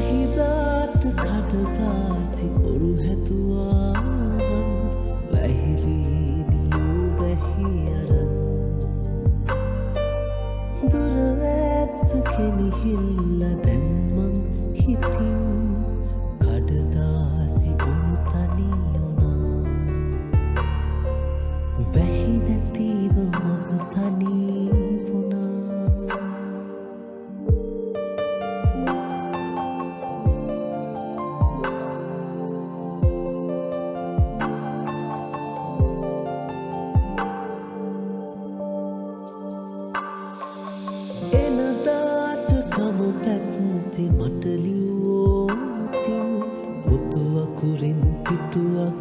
වැහිදාට කඩදාසි ඔරු හැතුවාවන් වැහිලීනියෝ වැහි අරන් දුර ඇත්ත කෙලිහිල්ල දැන්මං හිතින් කඩදාසි ඔරු තනියුනා වැහි නැතිව මග තනී වුණා එනදාට කම පැත්ති මට ලිව්වෝතින් මුතු අකුරින් පිටුවක්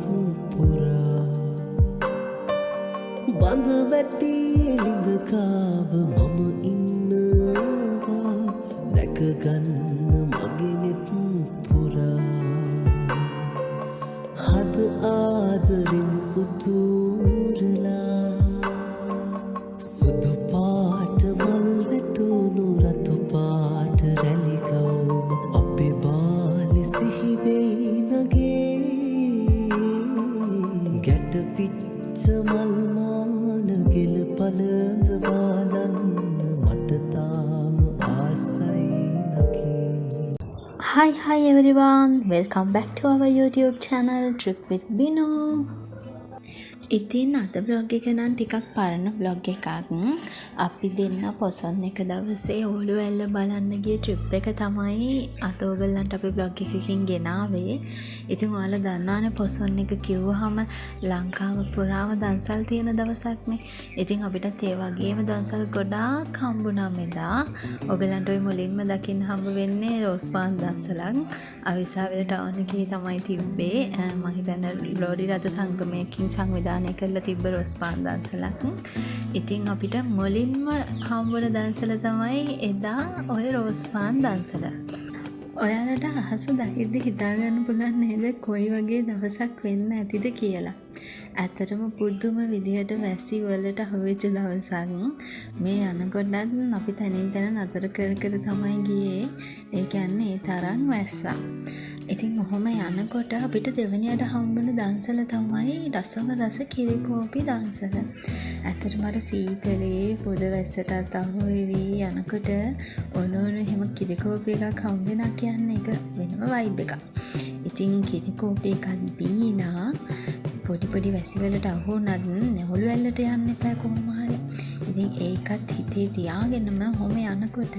පුරා බඳ වැටි ලිඳකාව මම ඉන්නවා දැකගන්න මගෙනෙත් පුරා හද ආදරින් උතුරලා සුදු පාට මල් වැටුණු රතු පාට රැලිගවුම අපේ බාලි සිහිවෙයි නගේ ගැට පිච්ච මල් මාල ගෙල පළඳ වාලන්න මට තාම ආසයි නගේ Hi everyone, welcome back to our YouTube channel Trip with Binu. ඉතින් අද vlog එක නම් ටිකක් පරණ vlog එකක්. අපි දෙන්න පොසොන් එක දවසේ ඔළුවැල්ල බලන්න ගිය trip එක තමයි අද ඔයගලන්ට අපි vlog එකකින් ගෙනාවේ. ඉතින් ඔයාලා දන්නවනේ පොසොන් එක කිව්වහම ලංකාව පුරාම දන්සල් තියෙන දවසක්නේ. ඉතින් අපිටත් ඒ වගේම දන්සල් ගොඩාක් හම්බුණා මෙදා. ඔයගලන්ට ওই මුලින්ම දකින්න හම්බ වෙන්නේ රෝස් පාන් දන්සලක්. අවිසාවල ටවුන් එකේ තමයි තිබ්බේ. මම හිතන්නේ ලෝරි රථ සංගමයකින් සංවිධානය කරලා තිබ්බ රෝස් පාන් දන්සලක්. ඉතින් අපිට මුලින්ම හම්බුන දන්සල තමයි එදා ඔය රෝස් පාන් දන්සල. ඔයාලට අහස දකිද්දි හිතාගන්න පුළුවන් නේද කොයි වගේ දවසක් වෙන්න ඇතිද කියලා. ඇත්තටම පුදුම විදිහට වැසි වලට අහුවෙච්ච දවසක්. මේ යනකොටත් අපි තනින් තන නතර කර කර තමයි ගියේ. ඒ කියන්නේ ඒ තරම් වැස්සා. ඉතින් ඔහොම යනකොට අපිට දෙවනියට හම්බුන දන්සල තමයි රසම රස කිරිකෝපි දන්සල. ඇත්තටම අර සීතලේ පොද වැස්සටත් අහු වෙවි යනකොට ඔනෝන එහෙම කිරිකෝපි එකක් හම්බෙනා කියන්නේ ඒක වෙනම වයිබ් එකක්. ඉතින් කිරිකෝපි එකක් බීලා පොඩි වැසි වලට අහු වුණත් නැහොළු වැල්ලට යන්න එපා කොහොම හරි. ඉතින් ඒකත් හිතේ තියාගෙනම ඔහොම යනකොට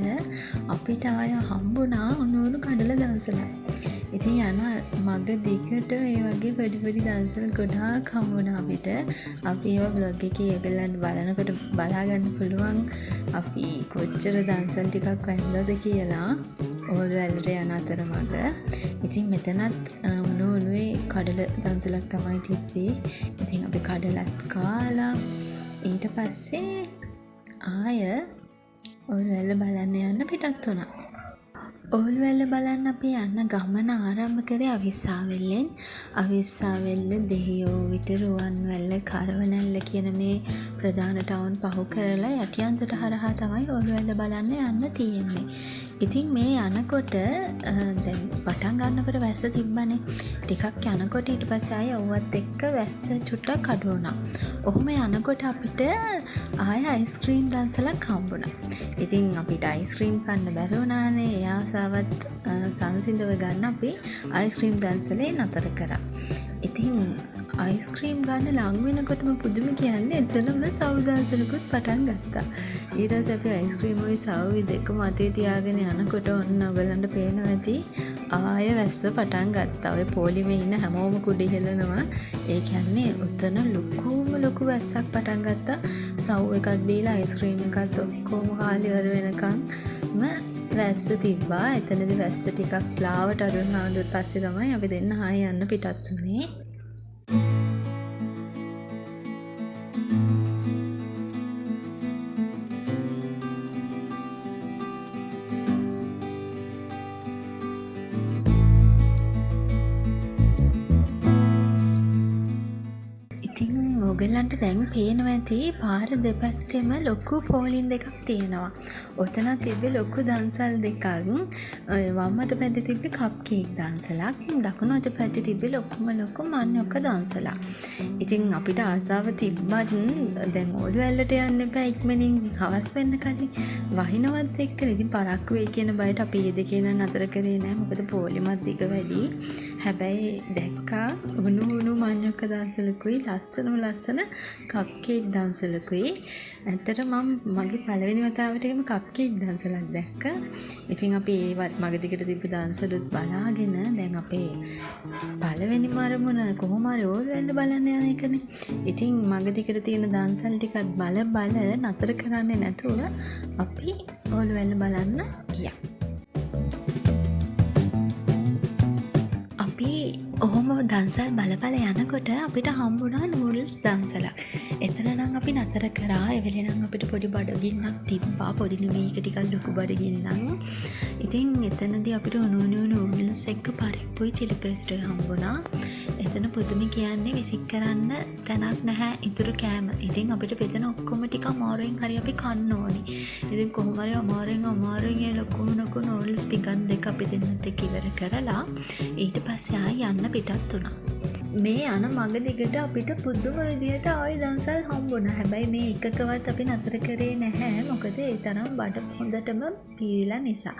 අපිට ආය හම්බුණා ඔනෝන කඩල දන්සලක්. ඉතින් යන මග දිගට ඒ වගේ පොඩි දන්සල් ගොඩාක් හම්බුණා අපිට. අපි ඒවා vlog එකේ ඔයගලන්ට බලනකොට බලා ගන්න පුළුවන් අපි කොච්චර දන්සල් ටිකක් වැන්දද කියලා ඔළුවැල්ලට යන අතරමඟ. ඉතින් මෙතනත් උණුවේ කඩල දන්සලක් තමයි තිබ්බේ. ඉතින් අපි කඩලත් කාලා ඊට පස්සේ ආය ඔළුවැල්ල බලන්න යන්න පිටත් වුණා. ඔළුවැල්ල බලන්න අපි යන්න ගමන ආරම්භ කරේ අවිස්සාවෙල්ලෙන්. අවිස්සාවෙල්ල දෙහියෝ විට රුවන්වැල්ල කරවනැල්ල කියන මේ ප්‍රධාන ටවුන් පහු කරලා යටියන්තට හරහා තමයි ඔළුවැල්ල බලන්න යන්න තියෙන්නේ. ඉතින් මේ යනකොට දැන් පටන් ගන්නකොට වැස්ස තිබ්බනේ. ටිකක් යනකොට ඊට පස්සේ ආය ඔවත් එක්ක වැස්ස චුට්ටක් අඩු වුණා. ඔහොම යනකොට අපිට ආය අයිස්ක්‍රීම් දන්සලක් හම්බුණා. ඉතින් අපිට අයිස්ක්‍රීම් කන්න බැරි වුණානේ. ඒ ආසාවත් සංසිඳව ගන්න අපි අයිස්ක්‍රීම් දන්සලේ නතර කරා. ඉතින් අයිස්ක්‍රීම් ගන්න ලං වෙනකොටම පුදුම කියන්නේ එතනම සව් දන්සලකුත් පටන් ගත්තා. ඊට පස්සේ අපි අයිස්ක්‍රීම් ওই සව් දෙකම අතේ තියාගෙන යනකොට ඔන්න ඔයගලන්ට පේනවා ඇති ආය වැස්ස පටන් ගත්තා. ඔය පොලිමේ ඉන්න හැමෝම කුඩි හෙලනවා. ඒ කියන්නේ උතන ලොකු වැස්සක් පටන් ගත්තා. සව් එකක් බීලා අයිස්ක්‍රීම් එකත් ඔක්කොම කාලි වර වෙනකන්ම වැස්ස තිබ්බා. එතනදී වැස්ස ටිකක් ලාවට අඩු වුණාට පස්සේ තමයි අපි දෙන්න ආයෙ යන්න පිටත් වුණේ. ඔයගලන්ට දැන් පේනවා ඇති පාර දෙපැත්තෙම ලොකු පෝලින් දෙකක් තියෙනවා. ඔතන තිබ්බේ ලොකු දන්සල් දෙකක්. වම් අත පැත්තේ තිබ්බේ කප් කේක් දන්සලක්. දකුණු අත පැත්තේ තිබ්බේ ලොකුම ලොකු මන්යොක්ක දන්සලක්. ඉතින් අපිට ආසාව තිබ්බත් දැන් ඕලු ඇල්ලට යන්න එපා ඉක්මනින් හවස් වෙන්න කලින් වහිනවත් එක්ක ඉතින් පරක්කු වෙයි කියන බයට අපි ඒ දෙකේ නතර කරේ නෑ. මොකද පොලිමත් දිග වැඩි. හැබැයි දැක්කා උණු මන්යොක්ක දන්සලකුයි ලස්සන කප් කේක් දන්සලකුයි. ඇත්තට මම මගේ පළවෙනි වතාවට එහෙම කප් කේක් දන්සලක් දැක්කා. ඉතින් අපි ඒවත් මග දිගට තිබ්බ දන්සලුත් බලාගෙන දැන් අපේ පළවෙනිම අරමුණ කොහොම හරි ඕල්වැල්ල බලන්න යන එකනේ. ඉතින් මග දිගට තියෙන දන්සල් ටිකත් බල නතර කරන්නේ නැතුව අපි ඕල්වැල්ල බලන්න ගියා. ඔහොම දන්සල් බල යනකොට අපිට හම්බුණා නූඩල්ස් දන්සලක්. එතන නම් අපි නතර කරා. ඒ වෙලේ නම් අපිට පොඩි බඩගින්නක් තිබ්බා. පොඩි නෙමෙයි ඒක ටිකක් ලොකු බඩගින්නක්. ඉතින් එතනදී අපිට උණු නූඩල්ස් එක්ක පරිප්පුයි චිලි පේස්ට්යි හම්බුණා. එතන පුදුමි කියන්නේ විසික් කරන්න තැනක් නැහැ ඉතුරු කෑම. ඉතින් අපිට බෙදෙන ඔක්කොම ටික අමාරුවෙන් හරි අපි කන්න ඕනේ. ඉතින් කොහොම හරි අමාරුවෙන් ඒ ලොකු නූඩල්ස් පිකන් දෙක අපි දෙන්නත් එක්ක ඉවර කරලා ඊට පස්සේ ආයි යන්න පිටත් වුණා. මේ යන මග දිගට අපිට පුදුම විදියට ආයි දන්සල් හම්බුණා. හැබැයි මේ එකකවත් අපි නතර කරේ නැහැ. මොකද ඒ තරම් බඩ හොඳටම පීරිලා නිසා.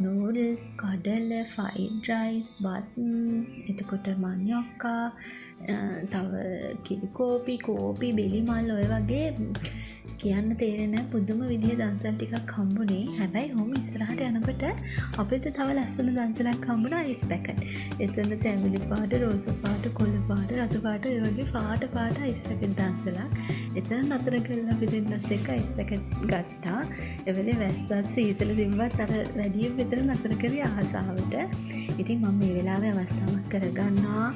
නූඩල්ස්, කඩල, ෆ්‍රයිඩ් රයිස්, බත්, එතකොට මන්යොක්කා, තව කිරි කෝපි, බෙලි මල් ඔය වගේ කියන්න තේරෙන්නේ පුදුම විදිහේ දන්සල් ටිකක් හම්බුනේ. හැබැයි හොම ඉස්සරහට යනකොට අපිට තව ලස්සන දන්සලක් හම්බුණා අයිස් පැකට්. එතන තැඹිලි පාට, රෝස පාට, කොළ පාට, රතු පාට ඔය වගේ පාට අයිස් පැකට් දන්සලක්. එතන නතර කරලා අපි දෙන්නත් එක්ක අයිස් පැකට් ගත්තා. ඒ වෙලේ වැස්සත් සීතල තිබ්බත් අර වැඩියෙන් විතර නතර කරේ ආසාවට. ඉතින් මම මේ වෙලාවේ අවස්ථාවක් කරගන්නවා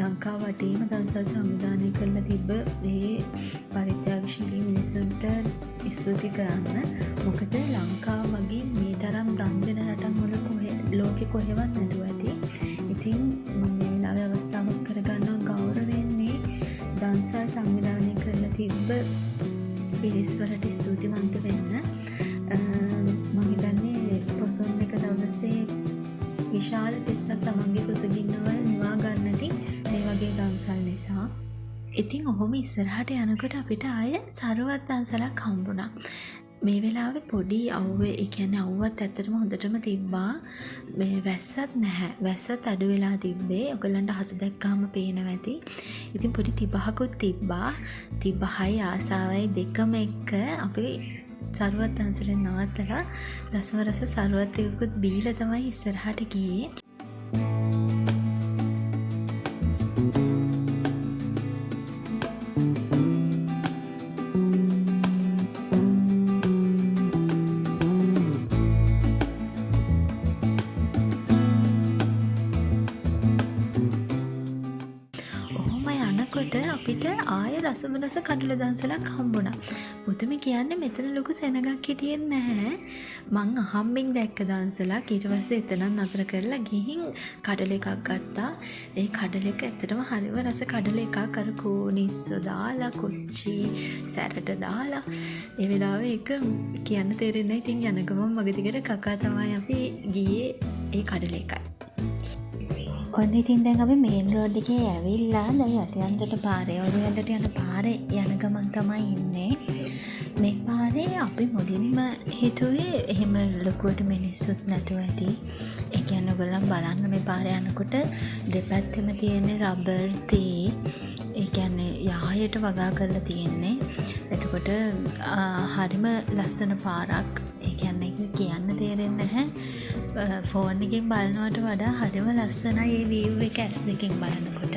ලංකාව වටේම දන්සල් සංවිධානය කරලා තිබ්බ මේ පරිත්‍යාගශීලී මිනිසුන්ට ස්තුති කරන්න. මොකද ලංකාව වගේ මේ තරම් දන් දෙන රටක් වල ලෝකෙ කොහෙවත් නැතුව ඇති. ඉතින් මම මේ වෙලාවේ අවස්ථාවක් කරගන්නවා ගෞරවයෙන් මේ දන්සල් සංවිධානය කරලා තිබ්බ පිරිස් වලට ස්තුතිවන්ත වෙන්න. මම හිතන්නේ පොසොන් එක දවසේ විශාල පිරිසක් තමන්ගේ කුසගින්නවල නිවා ගන්න ඇති මේ වගේ දන්සල් නිසා. ඉතින් ඔහොම ඉස්සරහට යනකොට අපිට ආය සරුවත් දන්සලක් හම්බුණා. මේ වෙලාවේ පොඩි අවුවේ, ඒ කියන්නේ අවුවත් ඇත්තටම හොඳටම තිබ්බා. මේ වැස්සත් නැහැ. වැස්සත් අඩු වෙලා තිබ්බේ. ඔයගලන්ට හස දැක්කම පේනවා ඇති. ඉතින් පොඩි තිබහකුත් තිබ්බා. තිබහයි ආසාවයි දෙකම එක්ක අපි සරුවත් දන්සලෙන් නවත්තලා රස සරුවත් එකකුත් බීලා තමයි ඉස්සරහට ගියේ. අපිට ආය රස කඩල දන්සලක් හම්බුණා. පුදුම කියන්නේ මෙතන ලොකු සෙනගක් හිටියෙත් නැහැ. මං අහම්බෙන් දැක්ක දන්සලක්. ඊට පස්සේ එතනත් නතර කරලා ගිහින් කඩල එකක් ගත්තා. ඒ කඩල එක ඇත්තටම හරිම රස කඩල එකක්. අර කෝනිස්සෝ දාලා, කොච්චි සැරට දාලා. ඒ වෙලාවේ ඒක කියන්න තේරෙන්නේ නැහැ. ඉතින් යන ගමන් මග දිගට කකා තමයි අපි ගියේ ඒ කඩල එකයි. ඔන්න ඉතින් දැන් අපි මේන් රෝඩ් එකේ ඇවිල්ලා දැන් යටියන්තට පාරේ ඔරුවැල්ලට යන පාරේ යන ගමන් තමයි ඉන්නේ. මේ පාරේ අපි මුලින්ම හිතුවේ එහෙම ලොකුවට මිනිස්සුත් නැතුව ඇති. ඒ කියන්නේ ඔයගොල්ලන් බලන්න මේ පාරේ යනකොට දෙපැත්තෙම තියෙන රබර් තේ. ඒ කියන්නේ යායට වගා කරලා තියෙන්නේ. එතකොට හරිම ලස්සන පාරක්. ඒ කියන්නේ කියන්න තේරෙන්නේ නැහැ. ෆෝන් එකෙන් බලනවට වඩා හරිම ලස්සනයි මේ view එක ඇස් දෙකෙන් බලනකොට.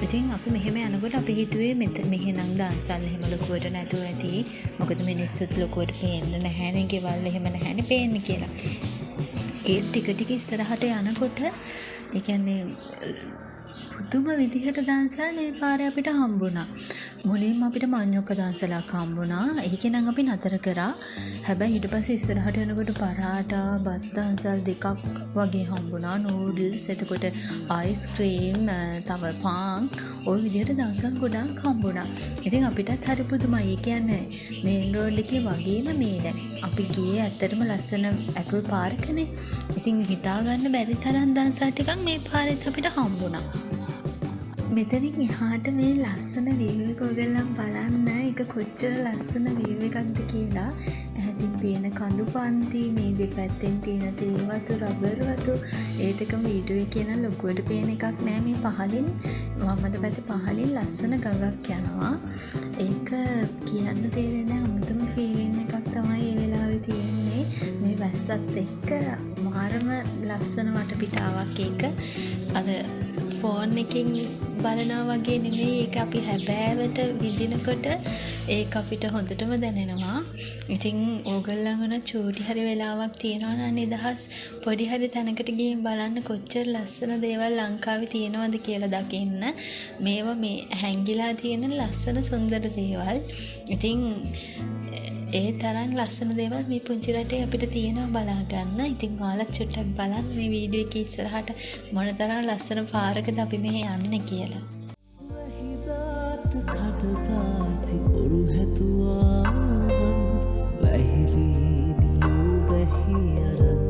ඉතින් අපි මෙහෙම යනකොට අපි හිතුවේ මෙහෙනම් දන්සල් එහෙම ලොකුවට නැතුව ඇති. මොකද මිනිස්සුත් ලොකුවට පේන්නේ නැහැ නේ. ගෙවල් එහෙම නැහැනේ පේන්නේ කියලා. ඒ ටික ඉස්සරහට යනකොට ඒ කියන්නේ පුදුම විදිහට දන්සල් මේ පාරේ අපිට හම්බුණා. මුලින්ම අපිට මඤ්ඤොක්ක දන්සලක් හම්බුණා. ඒකේ නම් අපි නතර කරා. හැබැයි ඊට පස්සේ ඉස්සරහට යනකොට පරාටා, බත් දන්සල් දෙකක් වගේ හම්බුණා. නූඩල්ස්, එතකොට අයිස්ක්‍රීම්, තව පාන්, ওই විදිහට දන්සල් ගොඩාක් හම්බුණා. ඉතින් අපිටත් හරි පුදුමයි. ඒ කියන්නේ මේන් රෝඩ් එකේ වගේම මේ දැන් අපි ගියේ ඇත්තටම ලස්සන ඇතුල් පාරකනේ. ඉතින් හිතා ගන්න බැරි තරම් දන්සල් ටිකක් මේ පාරෙත් අපිට හම්බුණා. මෙතනින් එහාට මේ ලස්සන view එක ඔයගොල්ලන් බලන්න. ඒක කොච්චර ලස්සන view එකක්ද කියලා. ඇහැදින් පේන කඳු පන්ති, මේ දෙපැත්තෙන් තියෙන තේ වතු, රබර් වතු, ඒකම වීඩියෝ එකේ නම් ලොකුවට පේන එකක් නෑ. මේ පහලින් වම්මත පැත්තේ පහලින් ලස්සන ගඟක් යනවා. ඒක කියන්න තේරෙන්නේ නෑ. අමුතුම ෆීලින් එකක් තමයි මේ වෙලාවේ තියෙන්නේ. මේ වැස්සත් එක්ක මාරම ලස්සන වටපිටාවක්. ඒක අර ෆෝන් එකකින් බලනවා වගේ නෙමෙයි. ඒක අපි හැබෑවට විඳිනකොට ඒක අපිට හොඳටම දැනෙනවා. ඉතින් ඕගොල්ලන් උන චූටි හරි වෙලාවක් තියනවා නම් නිදහස් පොඩි හරි තැනකට ගිහින් බලන්න කොච්චර ලස්සන දේවල් ලංකාවේ තියෙනවද කියලා දකින්න. මේවා මේ හැංගිලා තියෙන ලස්සන සුන්දර දේවල්. ඉතින් ඒ තරම් ලස්සන දේවල් මේ පුංචි රටේ අපිට තියෙනවා බලා ගන්න. ඉතින් ඔයාලා චුට්ටක් බලන්න මේ වීඩියෝ එකේ ඉස්සරහට මොනතරම් ලස්සන පාරකද අපි මෙහෙ යන්නේ කියලා. වැහිදාට කඩදාසි ඔරු හැතුවාමන් වැහිලීනියෝ වැහි අරන්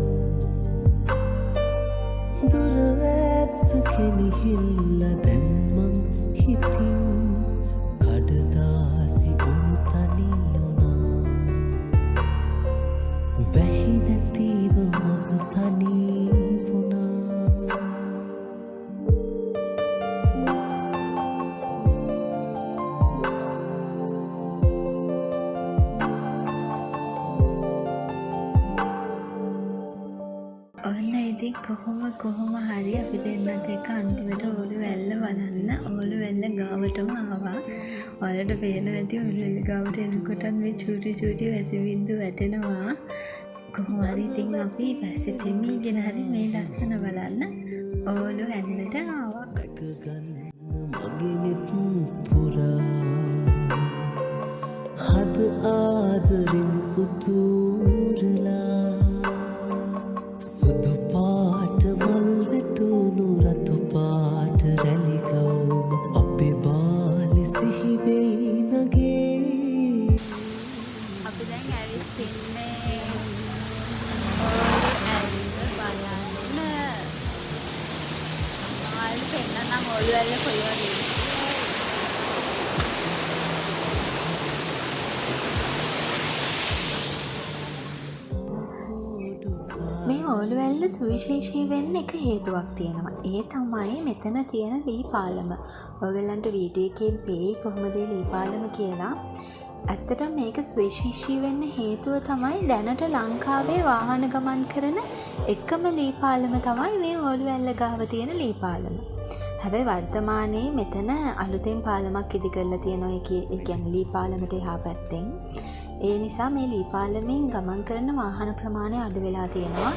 දුර ඇත්ත කෙලිහිල්ල දැන්මන් හිතින් කඩදාසි ඔරු තනියුනා වැහි නැතිව මග තනී වුණා. ඔන්න ඉතින් කොහොම හරි අපි දෙන්නත් එක්ක අන්තිමට ඕලු වැල්ල බලන්න ඕලු වැල්ල ගාවටම ආවා. ඔයාලට පේනවා ඇති ඕලු වැල්ල ගාවට එනකොටත් මේ චූටි වැසි බින්දු වැටෙනවා. කොහොම හරි ඉතින් අපි වැසි තෙමීගෙන හරි මේ ලස්සන බලන්න ඕලු වැල්ලට ආවා. ගන්න මගෙනෙත් පුරා හද ආදරින් උතුරලා සුදු පාට මල් වැටුණු රතු පාට රැලි ගවුම අපේ බාලි සිහි වෙයි නගේ. අපි දැන් ඇවිත් ඉන්නේ ඕලු වැල්ල බලන්න. ආයෙත් පෙන්නනම් ඕලු වැල්ල කොයි වගේද? මේ ඕලු වැල්ල සුවිශේෂී වෙන්න එක හේතුවක් තියෙනවා. ඒ තමයි මෙතන තියෙන ලී පාලම. ඔයගලන්ට වීඩියෝ එකෙන් පේයි කොහොමද ලී පාලම කියලා. ඇත්තටම මේක සුවිශේෂී වෙන්න හේතුව තමයි දැනට ලංකාවේ වාහන ගමන් කරන එකම ලී පාලම තමයි මේ ඕලු වැල්ල ගාව තියෙන ලී පාලම. හැබැයි වර්තමානයේ මෙතන අලුතෙන් පාලමක් ඉදි කරලා තියෙනවා. ඒ කියන්නේ ලී පාලමට එහා පැත්තෙන්. ඒ නිසා මේ ලී පාලමෙන් ගමන් කරන වාහන ප්‍රමාණය අඩු වෙලා තියෙනවා.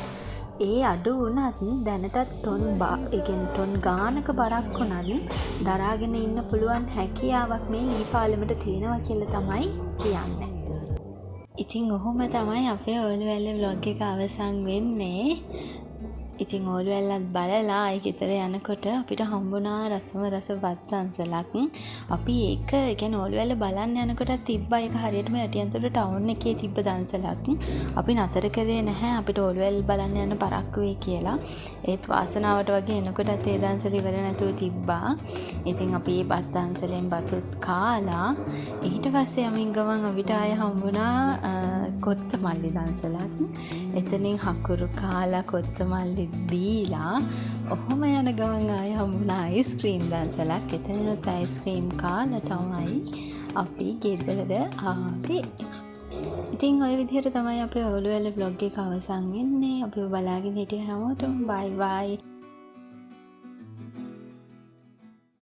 ඒ අඩු වුණත් දැනටත් ටොන් ගානක බරක් වුණත් දරාගෙන ඉන්න පුළුවන් හැකියාවක් මේ ලී පාලමට තියෙනවා කියලා තමයි කියන්නේ. ඉතින් ඔහොම තමයි අපේ ඕලු වැල්ල vlog එක අවසන් වෙන්නේ. ඉතින් ඕලු වැල්ලත් බලලා ආයි ගෙදර යනකොට අපිට හම්බුණා රසම රස බත් දන්සලක්. අපි ඒක කියන්නේ ඕලු වැල්ල බලන්න යනකොටත් තිබ්බා ඒක හරියටම යටියන්තොට ටවුන් එකේ තිබ්බ දන්සලක්. අපි නතර කරේ නැහැ අපිට ඕලු වැල්ල බලන්න යන පරක්කු වෙයි කියලා. ඒත් වාසනාවට වගේ එනකොටත් ඒ දන්සල ඉවර නැතුව තිබ්බා. ඉතින් අපි මේ බත් දන්සලෙන් බතුත් කාලා ඊට පස්සේ යමින් ගමන් අපිට ආය හම්බුණා කොත්තමල්ලි දන්සලක්. එතනින් හකුරු කාලා කොත්තමල්ලි දීලා ඔහොම යන ගමන් ආය හම්බුණා අයිස්ක්‍රීම් දන්සලක්. එතනත් අයිස්ක්‍රීම් කාලා තමයි අපි ගෙදර ආවේ. ඉතින් ওই විදිහට තමයි අපේ ඕලු වැල්ල vlog එක අවසන් වෙන්නේ. අපිව බලාගෙන හිටිය හැමෝටම bye bye.